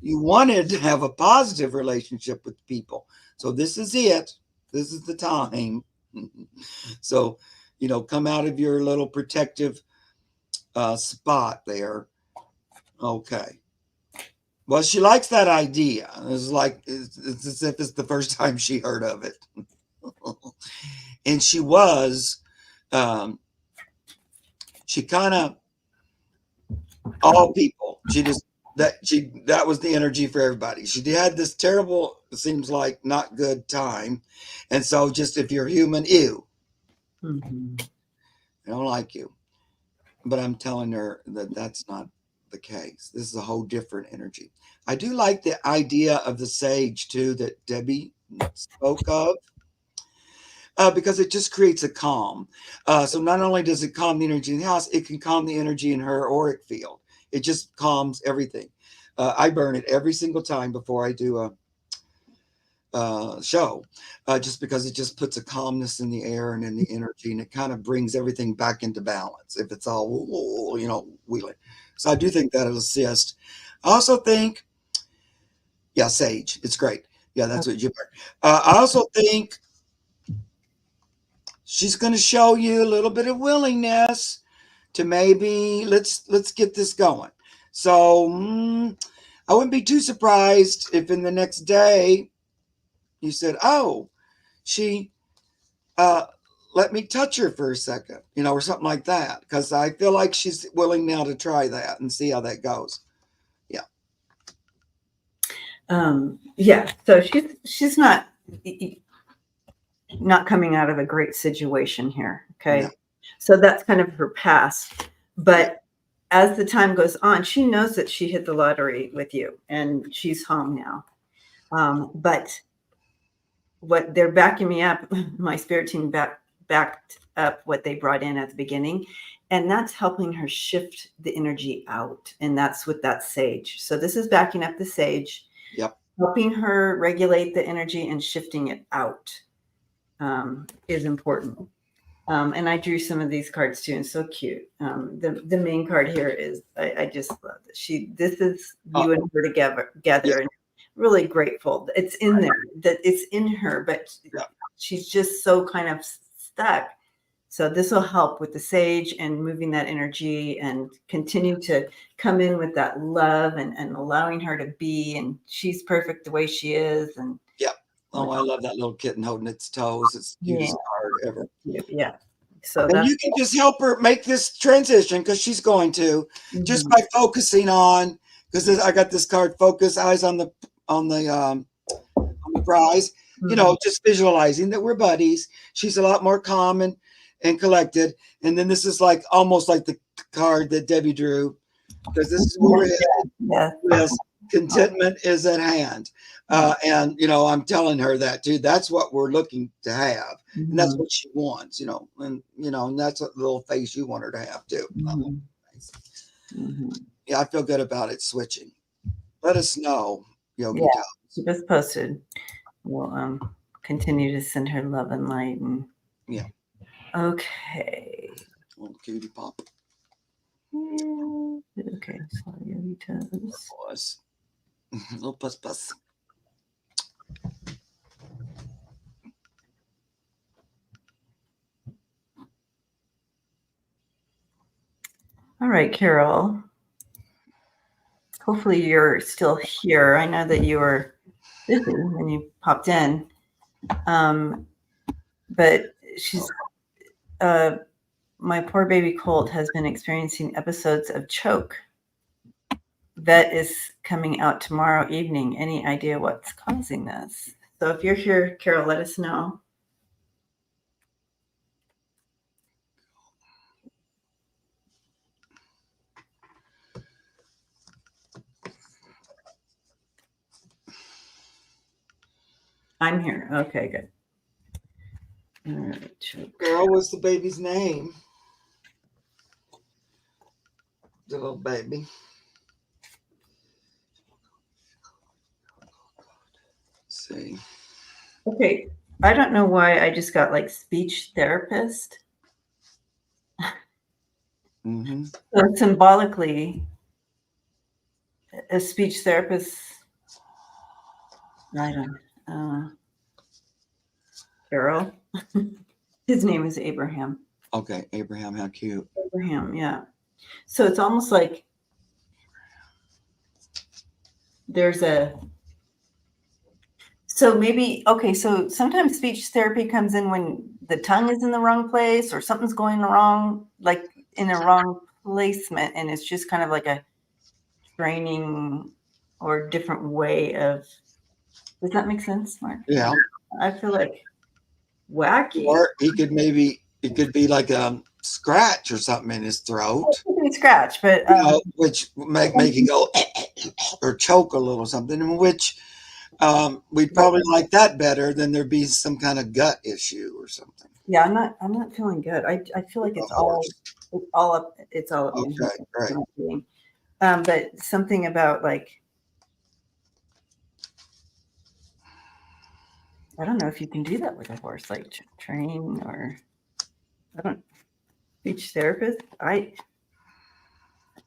wanted to have a positive relationship with people. So this is it. This is the time. So, come out of your little protective spot there. Okay. Well, she likes that idea. It's like it's as if it's the first time she heard of it. And she kind of all people. That was the energy for everybody. She had this terrible, seems like not good time, and so just if you're human, ew, I don't like you. But I'm telling her that that's not the case. This is a whole different energy. I do like the idea of the sage too that Debbie spoke of. Because it just creates a calm. So not only does it calm the energy in the house, it can calm the energy in her auric field. It just calms everything. I burn it every single time before I do a show, just because it just puts a calmness in the air and in the energy, and it kind of brings everything back into balance if it's all, wheeling. So I do think that'll assist. I also think, yeah, sage. It's great. Yeah, that's what you burn. I also think she's going to show you a little bit of willingness to maybe let's get this going. So I wouldn't be too surprised if in the next day you said, "Oh, she let me touch her for a second, or something like that," because I feel like she's willing now to try that and see how that goes. Yeah. Yeah. So she's not coming out of a great situation here. Okay. No. So that's kind of her past. But Yeah. as the time goes on, she knows that she hit the lottery with you and she's home now. But what they're backing me up, my spirit team backed up what they brought in at the beginning. And that's helping her shift the energy out. And that's with that sage. So this is backing up the sage. Yep. Helping her regulate the energy and shifting it out is important. And I drew some of these cards too, and so cute. The main card here is I just love this. This is you and her together, Yeah. and really grateful. It's in there, that it's in her, but she's just so kind of stuck. So this will help with the sage and moving that energy and continue to come in with that love and allowing her to be, and she's perfect the way she is. And yeah. Oh, I love that little kitten holding its toes. It's the cutest card ever. Yeah. So and you can just help her make this transition, because she's going to, just by focusing on, because I got this card, focus, eyes on the prize, just visualizing that we're buddies. She's a lot more calm and collected. And then this is like almost like the card that Debbie drew, because this is where yes, contentment is at hand. And I'm telling her that too. That's what we're looking to have, and that's what she wants. And that's a little face you want her to have too. Yeah, I feel good about it switching. Let us know, Yogi. Keep us posted. We'll continue to send her love and light. And okay. Little cutie pop. Okay, sorry, toes. Little puss. All right, Carol. Hopefully you're still here. I know that you were busy when you popped in. But she's my poor baby Colt has been experiencing episodes of choke. vet is coming out tomorrow evening. Any idea what's causing this? So if you're here, Carol, let us know. I'm here. Okay, good. All right. Girl, what's the baby's name? The little baby. Let's see. Okay. I don't know why I just got like speech therapist. Mm-hmm. So symbolically, a speech therapist. I don't. Carol. His name is Abraham. Okay, Abraham, how cute. Abraham, yeah. So it's almost like there's a. So maybe okay. So sometimes speech therapy comes in when the tongue is in the wrong place or something's going wrong, like in a wrong placement, and it's just kind of like a training or different way of. Does that make sense, Mark? Yeah. I feel like wacky. Or it could be like a scratch or something in his throat, Scratch, but which make you go or choke a little something, which we'd probably like that better than there be some kind of gut issue or something. yeah, I'm not feeling good. I feel like it's all up in here. Okay, great. But something about like I don't know if you can do that with a horse, like train or I don't speech therapist.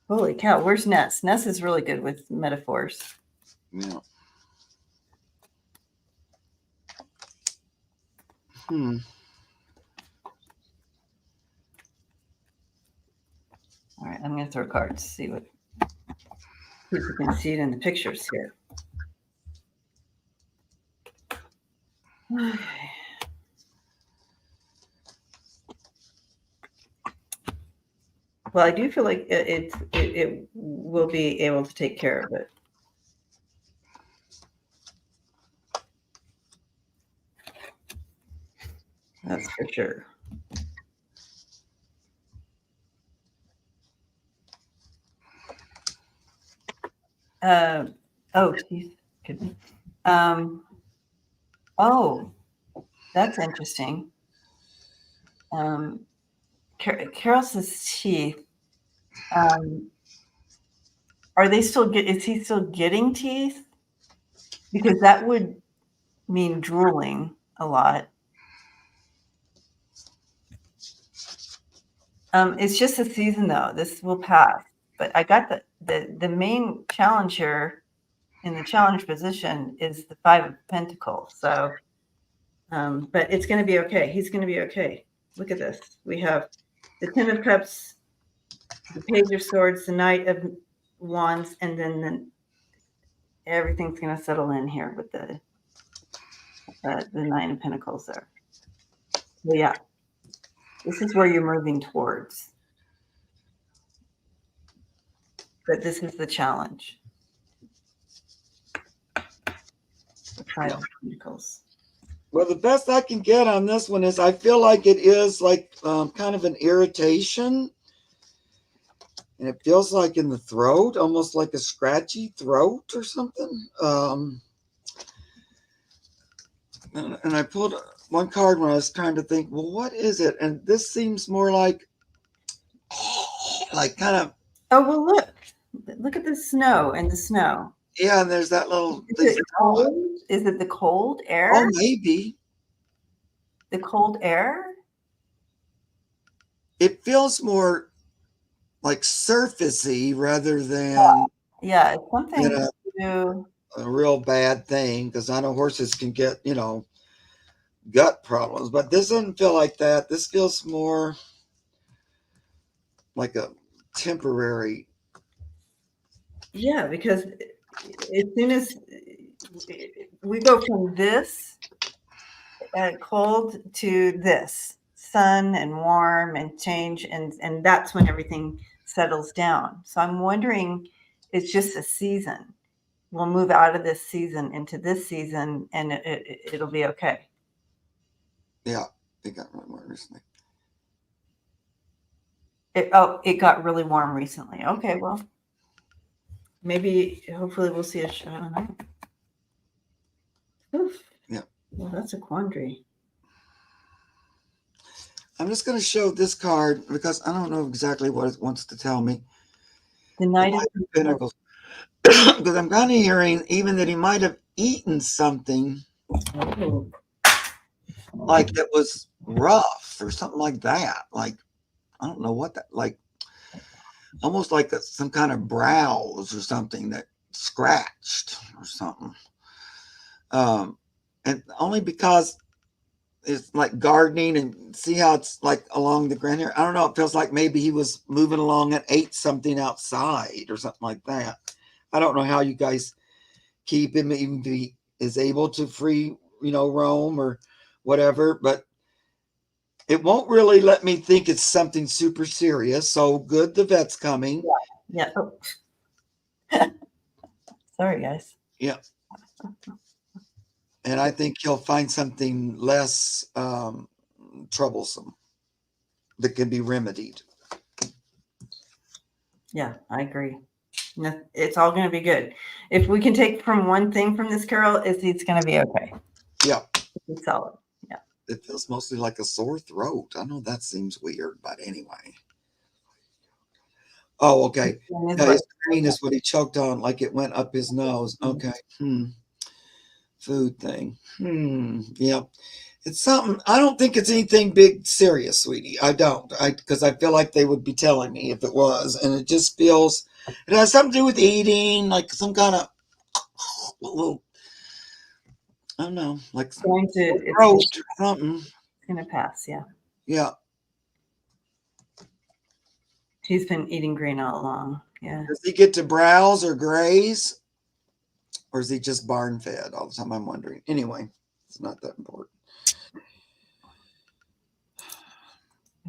Holy cow, where's Ness? Ness is really good with metaphors. Yeah. All right, I'm gonna throw cards, see if you can see it in the pictures here. Okay. Well, I do feel like it will be able to take care of it. That's for sure. Oh, geez. Oh, that's interesting. Carol says teeth. Are they still is he still getting teeth? Because that would mean drooling a lot. It's just a season though. This will pass. But I got the main challenge here in the challenge position is the 5 of Pentacles. So, but it's going to be okay. He's going to be okay. Look at this. We have the 10 of Cups, the Page of Swords, the Knight of Wands, and then everything's going to settle in here with the 9 of Pentacles there. So yeah, this is where you're moving towards. But this is the challenge. The 5 of Pentacles. Well, the best I can get on this one is I feel like it is like kind of an irritation. And it feels like in the throat, almost like a scratchy throat or something. And I pulled one card when I was trying to think, well, what is it? And this seems more like kind of. Oh, well, look at the snow and the snow. Yeah, and there's that little. Is it cold? Is it the cold air? Oh, maybe. The cold air? It feels more like surfacey rather than. Yeah, it's something to do. A real bad thing, because I know horses can get, gut problems, but this doesn't feel like that. This feels more like a temporary. Yeah, because as soon as we go from this cold to this sun and warm and change, and that's when everything settles down. So I'm wondering It's just a season. We'll move out of this season into this season, and it'll be okay. Yeah, it got really warm recently. It got really warm recently. Okay, well, maybe hopefully we'll see I don't know. Oof. Yeah. Well, that's a quandary. I'm just going to show this card because I don't know exactly what it wants to tell me. The The Knight Knight of of Pentacles. Because I'm kind of hearing even that he might have eaten something Oh. like it was rough or something like that. Like, I don't know what that, like, almost like some kind of browse or something that scratched or something. And only because it's like gardening and see how it's like along the ground here. I don't know. It feels like maybe he was moving along and ate something outside or something like that. I don't know how you guys keep him, even if he is able to free, roam or whatever, but it won't really let me think it's something super serious. So good, the vet's coming. Yeah. Oh. Sorry, guys. Yeah. And I think he'll find something less troublesome that can be remedied. Yeah, I agree. No, it's all going to be good. If we can take from one thing from this, Carol, is it's going to be okay. Yeah. It's solid. Yeah. It feels mostly like a sore throat. I know that seems weird, but anyway. Oh, okay. Yeah, his green is what he choked on, like it went up his nose. Okay. Food thing. Yeah. It's something. I don't think it's anything big, serious, sweetie. I don't. Because I feel like they would be telling me if it was, and it just feels. It has something to do with eating, like some kind of little. I don't know, like some Going to throat or something. It's going to pass. Yeah. Yeah. He's been eating green all along. Yeah. Does he get to browse or graze, or is he just barn fed all the time? I'm wondering. Anyway, it's not that important.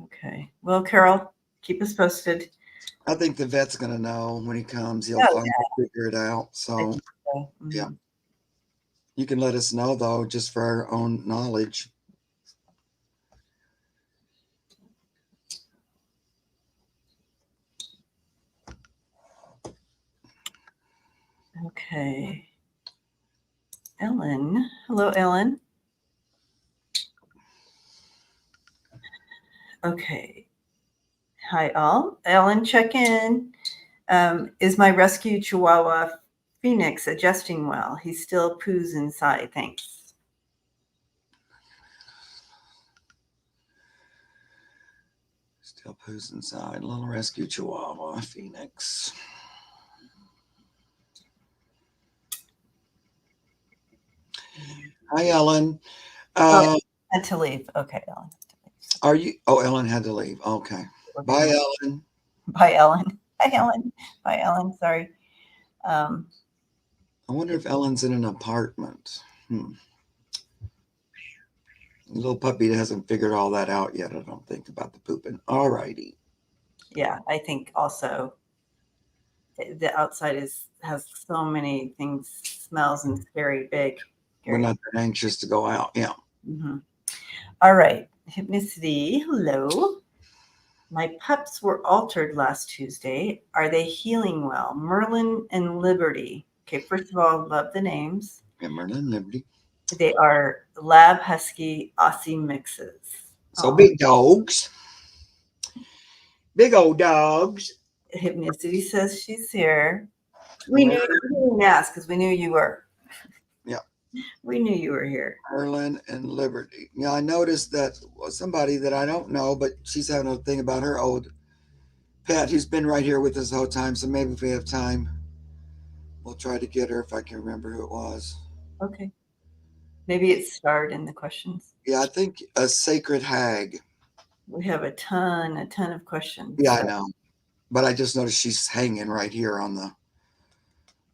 Okay. Well, Carol, keep us posted. I think the vet's going to know when he comes. He'll finally figure it out. So, yeah. You can let us know, though, just for our own knowledge. Okay. Ellen. Hello, Ellen. Okay. Hi, all. Ellen, check in. Is my rescue Chihuahua Phoenix adjusting well? He still poos inside. Thanks. Still poos inside. Little rescue Chihuahua Phoenix. Hi, Ellen. Had to leave. Okay, Ellen. Are you? Oh, Ellen had to leave. Okay. Bye, Ellen. Bye, Ellen. Bye, Ellen. Bye, Ellen. Sorry. I wonder if Ellen's in an apartment. The little puppy hasn't figured all that out yet, I don't think, about the pooping. All righty. Yeah, I think also the outside has so many things, smells, and very big. We're not that anxious to go out. Yeah. All right. Hypnicity. Hello. My pups were altered last Tuesday. Are they healing well? Merlin and Liberty. Okay, first of all, love the names. Yeah, Merlin and Liberty. They are Lab Husky Aussie mixes. So big dogs. Big old dogs. Hypnicity says she's here. We knew you didn't ask because we knew you were. Yeah. We knew you were here. Merlin and Liberty. Yeah, I noticed that somebody that I don't know, but she's having a thing about her old pet who's been right here with us the whole time. So maybe if we have time, we'll try to get her if I can remember who it was. Okay. Maybe it starred in the questions. Yeah, I think a sacred hag. We have a ton of questions. Yeah, I know. But I just noticed she's hanging right here on the.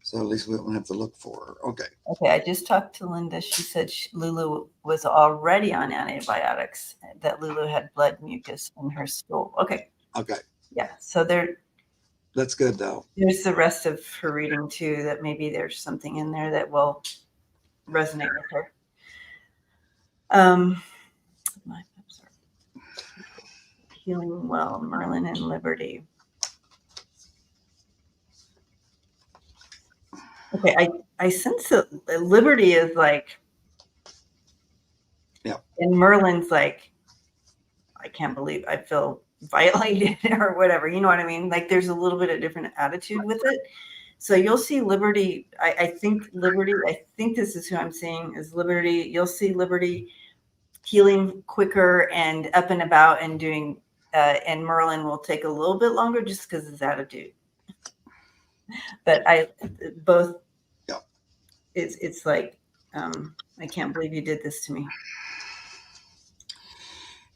So at least we don't have to look for her. Okay. Okay, I just talked to Linda. She said Lulu was already on antibiotics, that Lulu had blood mucus in her stool. Okay. Okay. Yeah, so they're That's good though. There's the rest of her reading too, that maybe there's something in there that will resonate with her. I'm sorry. Healing well, Merlin and Liberty. Okay, I sense that Liberty is like, Yeah. and Merlin's like, I can't believe I feel violated or whatever. You know what I mean? Like there's a little bit of different attitude with it. So you'll see Liberty. I think Liberty, I think this is who I'm seeing is Liberty. You'll see Liberty healing quicker and up and about and doing, and Merlin will take a little bit longer just because of his attitude. But both, yeah. It's like, I can't believe you did this to me.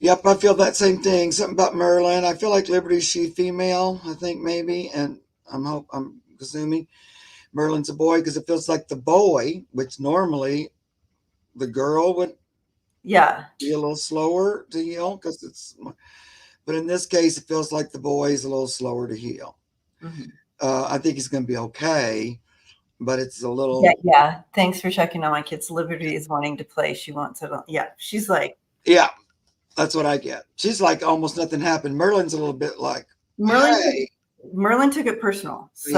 Yep, I feel that same thing. Something about Merlin. I feel like Liberty's she female, I think maybe, and I'm assuming Merlin's a boy because it feels like the boy, which normally the girl would be a little slower to heal because but in this case it feels like the boy is a little slower to heal. Mm-hmm. I think he's going to be okay, but it's a little. Yeah. Thanks for checking on my kids. Liberty is wanting to play. She wants it. Yeah, she's like. Yeah. That's what I get. She's like almost nothing happened. Merlin's a little bit like, Merlin took it personal. So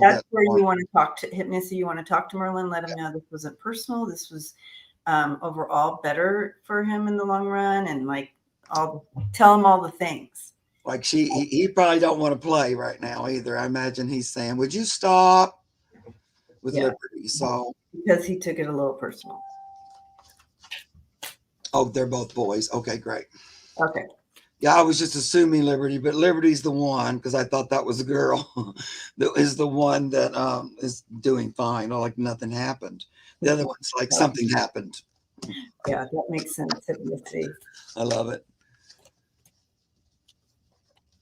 that's where you want to talk to Hypnosis. You want to talk to Merlin, let him know this wasn't personal. This was overall better for him in the long run. And like, tell him all the things. Like he probably don't want to play right now either. I imagine he's saying, would you stop with Liberty? So because he took it a little personal. Oh, they're both boys. Okay, great. Okay. Yeah, I was just assuming Liberty, but Liberty's the one because I thought that was the girl that is the one that is doing fine, or like nothing happened. The other one's like something happened. Yeah, that makes sense. Let's see. I love it.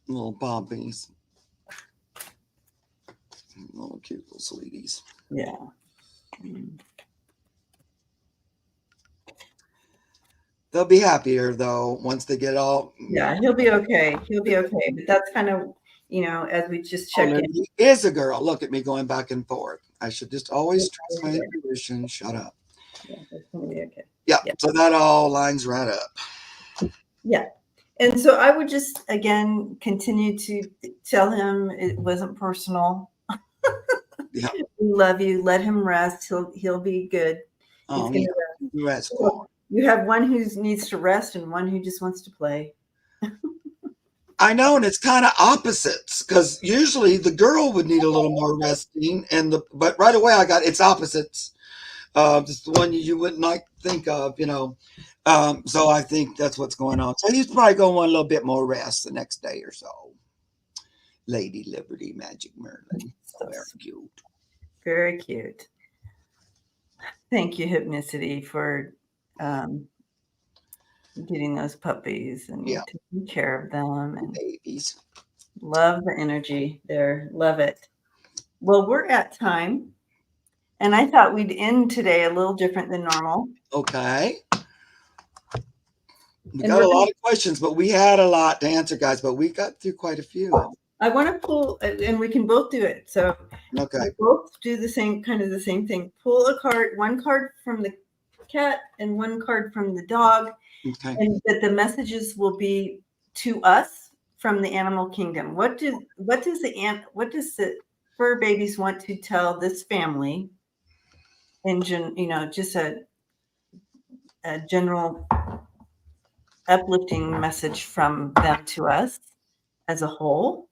Little pompies. Little cute little sweeties. Yeah. They'll be happier though once they get all. Yeah, he'll be okay. He'll be okay. But that's kind of, as we just check in. He is a girl. Look at me going back and forth. I should just always trust my intuition. Shut up. Yeah, that's gonna be okay. Yeah. So that all lines right up. Yeah. And so I would just again continue to tell him it wasn't personal. Yeah. We love you. Let him rest. He'll be good. Oh, yeah. Rest. So you have one who needs to rest and one who just wants to play. I know, and it's kind of opposites because usually the girl would need a little more resting, but right away I got it's opposites. Just the one you wouldn't like think of, So I think that's what's going on. So he's probably going to want a little bit more rest the next day or so. Lady Liberty, Magic Merlin, so very cute. Very cute. Thank you, Hypnicity, for getting those puppies and taking care of them and babies. Love the energy there. Love it. Well, we're at time. And I thought we'd end today a little different than normal. Okay. We got a lot of questions, but we had a lot to answer, guys, but we got through quite a few. I want to pull, and we can both do it. So okay. We both do the same thing. Pull a card, one card from the cat and one card from the dog. Okay. And that the messages will be to us from the animal kingdom. What does the fur babies want to tell this family? And just a general uplifting message from them to us as a whole.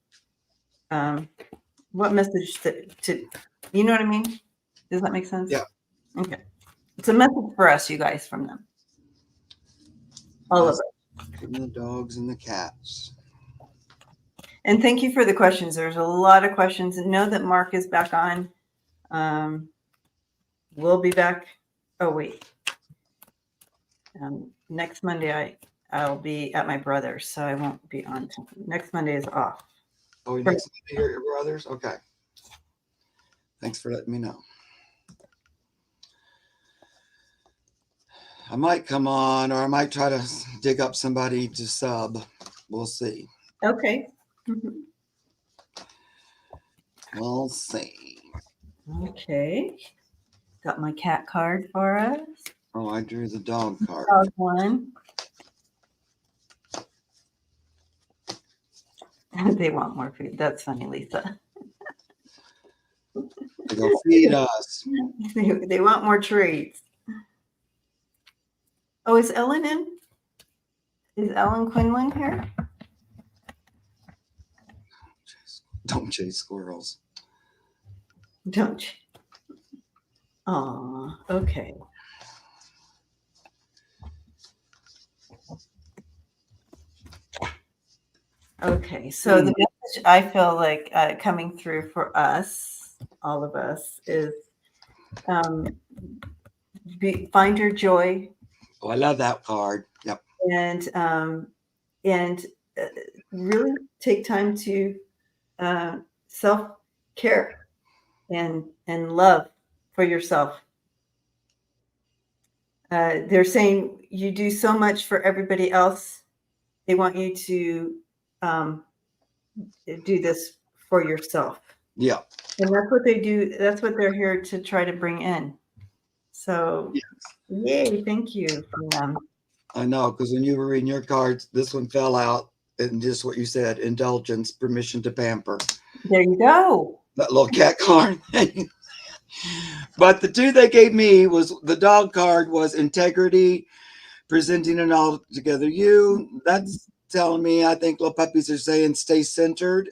What message to you know what I mean? Does that make sense? Yeah. Okay. It's a message for us, you guys, from them. All of it. From the dogs and the cats. And thank you for the questions. There's a lot of questions. And know that Mark is back on. We'll be back. Oh, wait. Next Monday, I'll be at my brother's, so I won't be on. Next Monday is off. Oh, next Monday, your brother's? Okay. Thanks for letting me know. I might come on, or I might try to dig up somebody to sub. We'll see. Okay. Mm-hmm. We'll see. Okay. Got my cat card for us. Oh, I drew the dog card. Dog one. They want more food. That's funny, Lisa. They go feed us. They want more treats. Oh, is Ellen in? Is Ellen Quinlan here? Don't chase squirrels. Don't you? Aw, okay. Okay, so the message I feel like coming through for us, all of us, is um, find your joy Oh, I love that card. Yep. and and uh, really take time to self care and love for yourself. They're saying you do so much for everybody else. They want you to um, do this for yourself. Yeah. And that's what they do. That's what they're here to try to bring in. So, Yes. yay, thank you from them. I know, because when you were reading your cards, this one fell out, and just what you said: indulgence, permission to pamper. There you go. That little cat card thing. But the two they gave me was the dog card was integrity, presenting an all together you. That's telling me I think little puppies are saying stay centered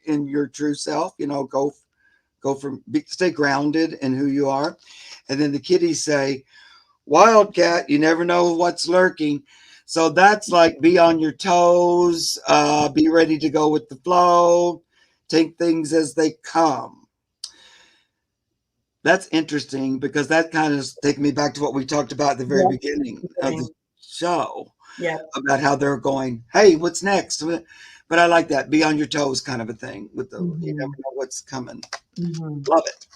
in your true self. Go from stay grounded in who you are. And then the kitties say, wildcat, you never know what's lurking. So that's like be on your toes, be ready to go with the flow, take things as they come. That's interesting because that kind of takes me back to what we talked about at the very Yeah. beginning of the show Yeah. about how they're going, hey, what's next? But I like that be on your toes kind of a thing with the you never know what's coming. Love it.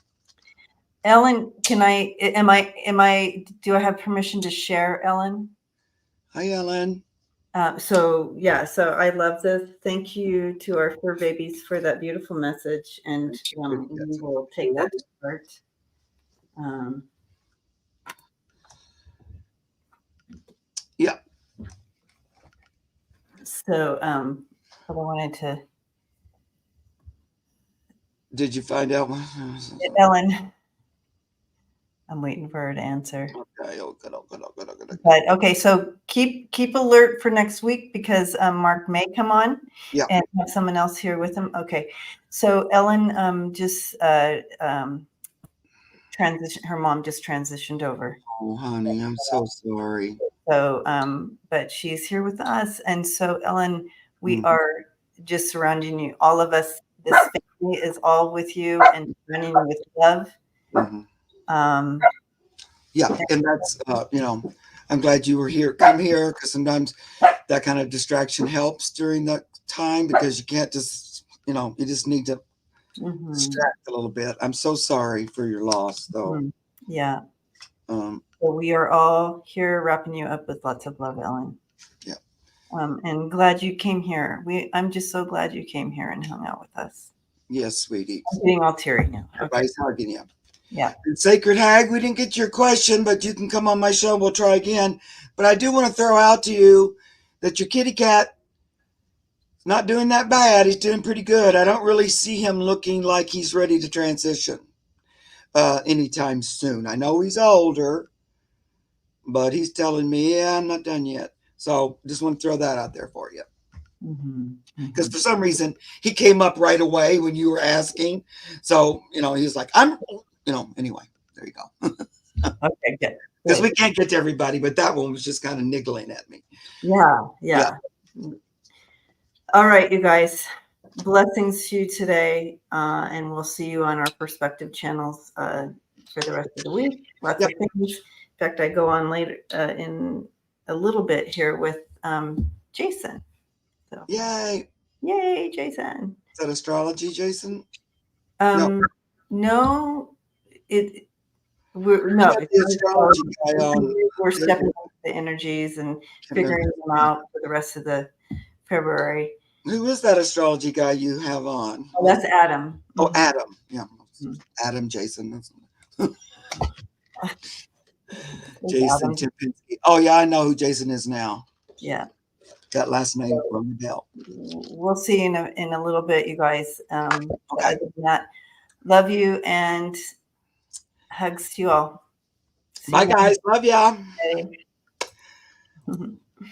Ellen, do I have permission to share, Ellen? Hi, Ellen. So I love this. Thank you to our fur babies for that beautiful message, and we will take that to heart. Yeah. So, but I wanted to. Did you find out? Ellen, I'm waiting for her to answer. Okay. Oh, good. But okay, so keep alert for next week because Mark may come on and have someone else here with him. Okay, so Ellen just transition. Her mom just transitioned over. Oh, honey, I'm so sorry. So, but she's here with us, and so Ellen, we are just surrounding you. All of us, this family is all with you and surrounding you with love. Yeah, and that's I'm glad you were here. Come here because sometimes that kind of distraction helps during that time because you can't just you just need to distract a little bit. I'm so sorry for your loss, though. Yeah. So we are all here wrapping you up with lots of love, Ellen. Yeah. And glad you came here. I'm just so glad you came here and hung out with us. Yes, sweetie. I'm getting all teary now. Everybody's hugging you. Yeah. And Sacred Hag, we didn't get your question, but you can come on my show. We'll try again. But I do want to throw out to you that your kitty cat is not doing that bad. He's doing pretty good. I don't really see him looking like he's ready to transition anytime soon. I know he's older, but he's telling me, yeah, I'm not done yet. So just want to throw that out there for you. Because for some reason, he came up right away when you were asking. So, he was like, anyway, there you go. Okay, good. Because we can't get to everybody, but that one was just kind of niggling at me. Yeah. All right, you guys. Blessings to you today, and we'll see you on our perspective channels for the rest of the week. Lots of things. In fact, I go on later in a little bit here with Jason. So, yay, Jason! Is that astrology, Jason? No, it's the astrology guy on. We're stepping into the energies and figuring them out for the rest of the February. Who is that astrology guy you have on? Oh, that's Adam. Oh, Adam. Yeah. Mhm. Adam Jason. It's Jason Adam. Tipinski. Oh, yeah, I know who Jason is now. Yeah. That last name rung a bell. We'll see in a little bit, you guys. But Okay. other than that, love you and hugs to you all. See Bye, you guys. Love ya. Monday.